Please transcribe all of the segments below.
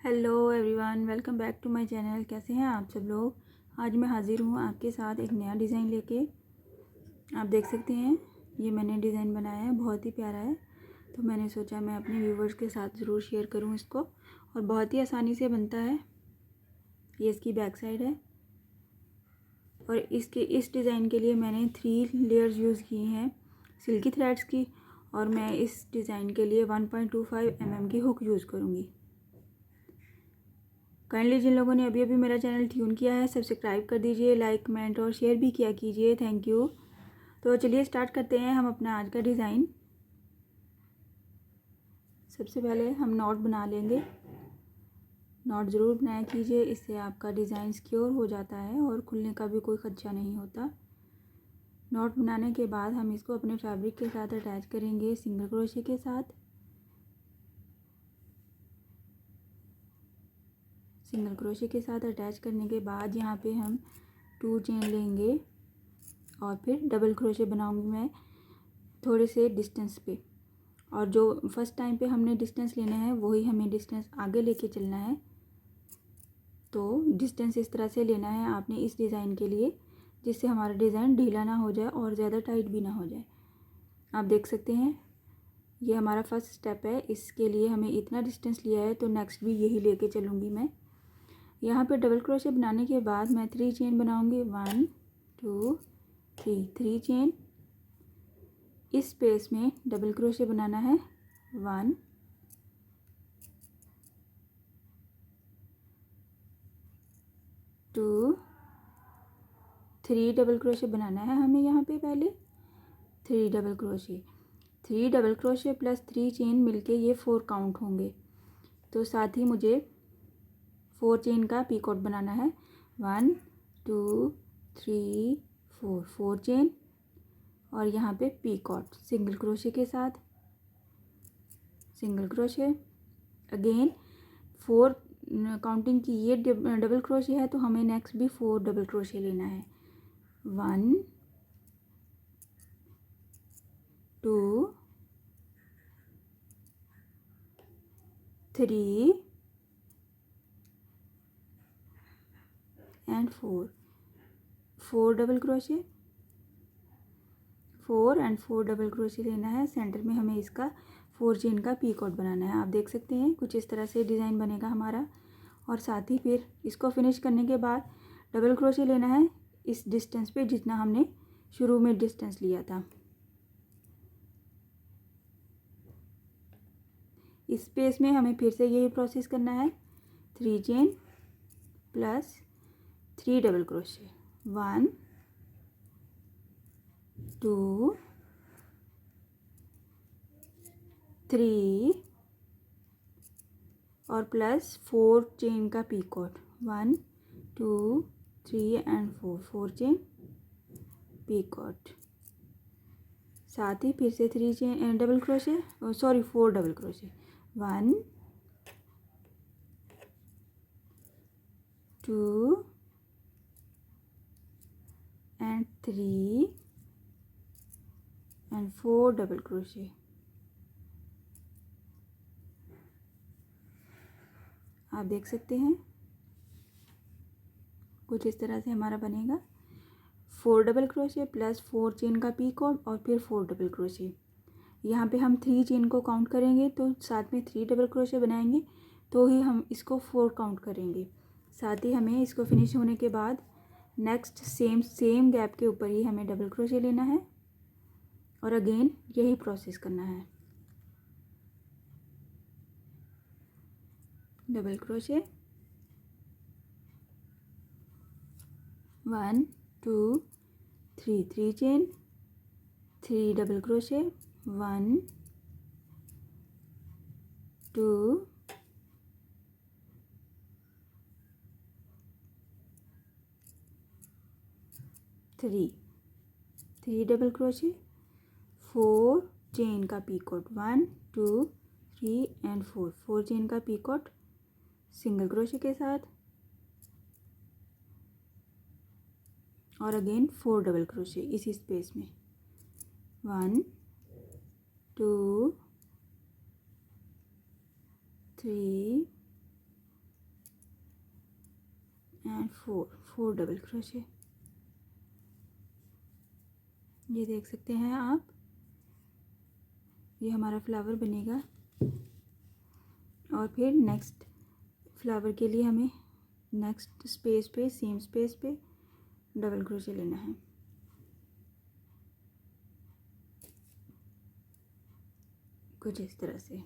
Hello everyone, welcome back to my channel. कैसे हैं आप सब लोग। आज मैं हाज़िर हूँ आपके साथ एक नया डिज़ाइन लेके। आप देख सकते हैं ये मैंने डिज़ाइन बनाया है, बहुत ही प्यारा है। तो मैंने सोचा मैं अपने व्यूवर्स के साथ ज़रूर शेयर करूँ इसको। और बहुत ही आसानी से बनता है। ये इसकी बैक साइड है और इस डिज़ाइन के लिए मैंने 3 लेयर्स यूज़ किए हैं सिल्की थ्रेड्स की। और मैं इस डिज़ाइन के लिए 1.25 mm की हुक यूज़ करूँगी। काइंडली जिन लोगों ने अभी अभी मेरा चैनल ट्यून किया है सब्सक्राइब कर दीजिए, लाइक कमेंट और शेयर भी किया कीजिए। Thank you. तो चलिए स्टार्ट करते हैं हम अपना आज का डिज़ाइन। सबसे पहले हम नॉट बना लेंगे। नॉट ज़रूर बनाया कीजिए, इससे आपका डिज़ाइन सिक्योर हो जाता है और खुलने का भी कोई खदशा नहीं होता। नॉट बनाने के बाद हम इसको अपने फैब्रिक के साथ अटैच करेंगे सिंगल क्रोशे के साथ। सिंगल क्रोशे के साथ अटैच करने के बाद यहाँ पे हम 2 चेन लेंगे और फिर डबल क्रोशे बनाऊंगी मैं थोड़े से डिस्टेंस पे। और जो फर्स्ट टाइम पे हमने डिस्टेंस लेना है वही हमें डिस्टेंस आगे लेके चलना है। तो डिस्टेंस इस तरह से लेना है आपने इस डिज़ाइन के लिए, जिससे हमारा डिज़ाइन ढीला ना हो जाए और ज़्यादा टाइट भी ना हो जाए। आप देख सकते हैं ये हमारा फर्स्ट स्टेप है। इसके लिए हमें इतना डिस्टेंस लिया है तो नेक्स्ट भी यही लेके चलूँगी मैं। यहाँ पे डबल क्रोशे बनाने के बाद मैं 3 चेन बनाऊँगी। 1 2 3 चेन। इस स्पेस में डबल क्रोशे बनाना है। 1 2 3 डबल क्रोशे बनाना है हमें यहाँ पे पहले। 3 डबल क्रोशे प्लस 3 चेन मिलके ये 4 काउंट होंगे। तो साथ ही मुझे 4 चेन का पीकॉट बनाना है। 1 2 3 4 चेन और यहाँ पे पीकॉट सिंगल क्रोशे के साथ। सिंगल क्रोशे अगेन 4 काउंटिंग की ये डबल क्रोशे है तो हमें नेक्स्ट भी 4 डबल क्रोशे लेना है। 1 2 3 and 4 double crochet. 4 and 4 double crochet लेना है। सेंटर में हमें इसका 4 चेन का पीकॉट बनाना है। आप देख सकते हैं कुछ इस तरह से डिज़ाइन बनेगा हमारा। और साथ ही फिर इसको फिनिश करने के बाद डबल क्रोशे लेना है इस डिस्टेंस पे जितना हमने शुरू में डिस्टेंस लिया था। इस स्पेस में हमें फिर से यही प्रोसेस करना है। 3 चेन प्लस 3 डबल क्रोशे। 1 2 3 और प्लस 4 चेन का पीकॉट। 1 2 3 and 4 chain picot. साथ ही फिर से 3 chain double crochet 4 double crochet. 1 2 and 3 and 4 double crochet. आप देख सकते हैं कुछ इस तरह से हमारा बनेगा। 4 डबल क्रोशे प्लस 4 चेन का पीकॉट और फिर 4 डबल क्रोशे। यहाँ पे हम 3 चेन को काउंट करेंगे तो साथ में 3 डबल क्रोशे बनाएंगे तो ही हम इसको 4 काउंट करेंगे। साथ ही हमें इसको फिनिश होने के बाद नेक्स्ट सेम गैप के ऊपर ही हमें डबल क्रोशे लेना है और अगेन यही प्रोसेस करना है। Double crochet 1 2 3 chain 3 double crochet 1 2 3 double crochet 4 chain का पीकॉट। 1 2 3 एंड 4 चेन का पीकॉट सिंगल क्रोशे के साथ और अगेन 4 डबल क्रोशे इसी स्पेस में। 1 2 3 एंड 4 डबल क्रोशे। ये देख सकते हैं आप, ये हमारा फ्लावर बनेगा। और फिर नेक्स्ट फ्लावर के लिए हमें नेक्स्ट स्पेस पे, सेम स्पेस पे डबल क्रोशे लेना है। कुछ इस तरह से।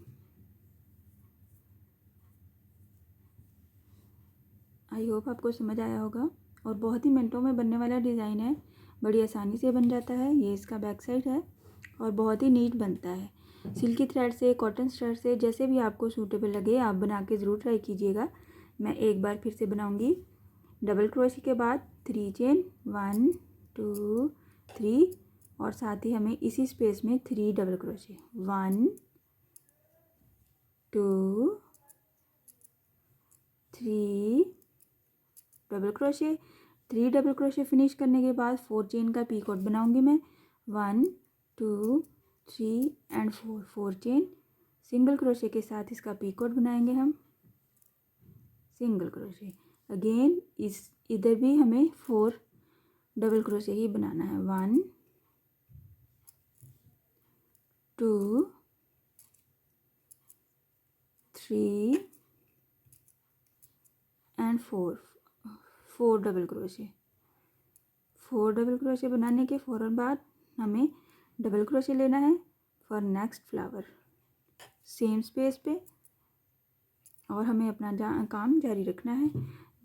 आई होप आपको समझ आया होगा। और बहुत ही मिनटों में बनने वाला डिज़ाइन है, बड़ी आसानी से बन जाता है। ये इसका बैक साइड है और बहुत ही नीट बनता है। सिल्की थ्रेड से, कॉटन थ्रेड से, जैसे भी आपको सूटेबल लगे आप बना के ज़रूर ट्राई कीजिएगा। मैं एक बार फिर से बनाऊंगी। डबल क्रोशे के बाद 3 चेन, 1 2 3 और साथ ही हमें इसी स्पेस में 3 double crochet, 1 2 3 double crochet. 3 double crochet finish करने के बाद 4 चेन का पीकॉट बनाऊंगी मैं। 1 2 3 एंड 4 चेन। सिंगल क्रोशे के साथ इसका पीकॉट बनाएंगे हम। सिंगल क्रोशे अगेन, इधर भी हमें 4 डबल क्रोशे ही बनाना है। 1 2 3 and 4 double crochet. 4 double crochet बनाने के फ़ौरन बाद हमें डबल क्रोशे लेना है for next flower, same space पे। और हमें अपना काम जारी रखना है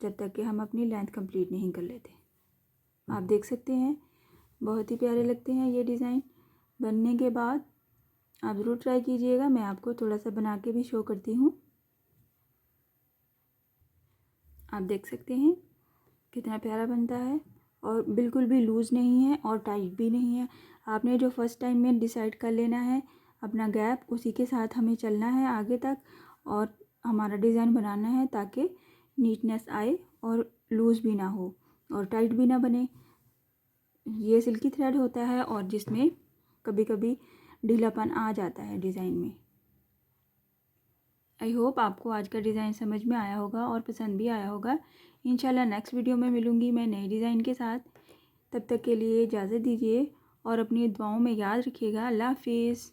जब तक कि हम अपनी लेंथ कंप्लीट नहीं कर लेते। आप देख सकते हैं बहुत ही प्यारे लगते हैं ये डिज़ाइन। बनने के बाद आप ज़रूर ट्राई कीजिएगा। मैं आपको थोड़ा सा बना के भी शो करती हूँ। आप देख सकते हैं कितना प्यारा बनता है और बिल्कुल भी लूज़ नहीं है और टाइट भी नहीं है। आपने जो फर्स्ट टाइम में डिसाइड कर लेना है अपना गैप, उसी के साथ हमें चलना है आगे तक और हमारा डिज़ाइन बनाना है ताकि नीटनेस आए और लूज़ भी ना हो और टाइट भी ना बने। ये सिल्की थ्रेड होता है और जिसमें कभी कभी ढीलापन आ जाता है डिज़ाइन में। आई होप आपको आज का डिज़ाइन समझ में आया होगा और पसंद भी आया होगा। इंशाल्लाह नेक्स्ट वीडियो में मिलूँगी मैं नए डिज़ाइन के साथ। तब तक के लिए इजाज़त दीजिए और अपनी दुआओं में याद रखिएगा। अल्लाह हाफिज़।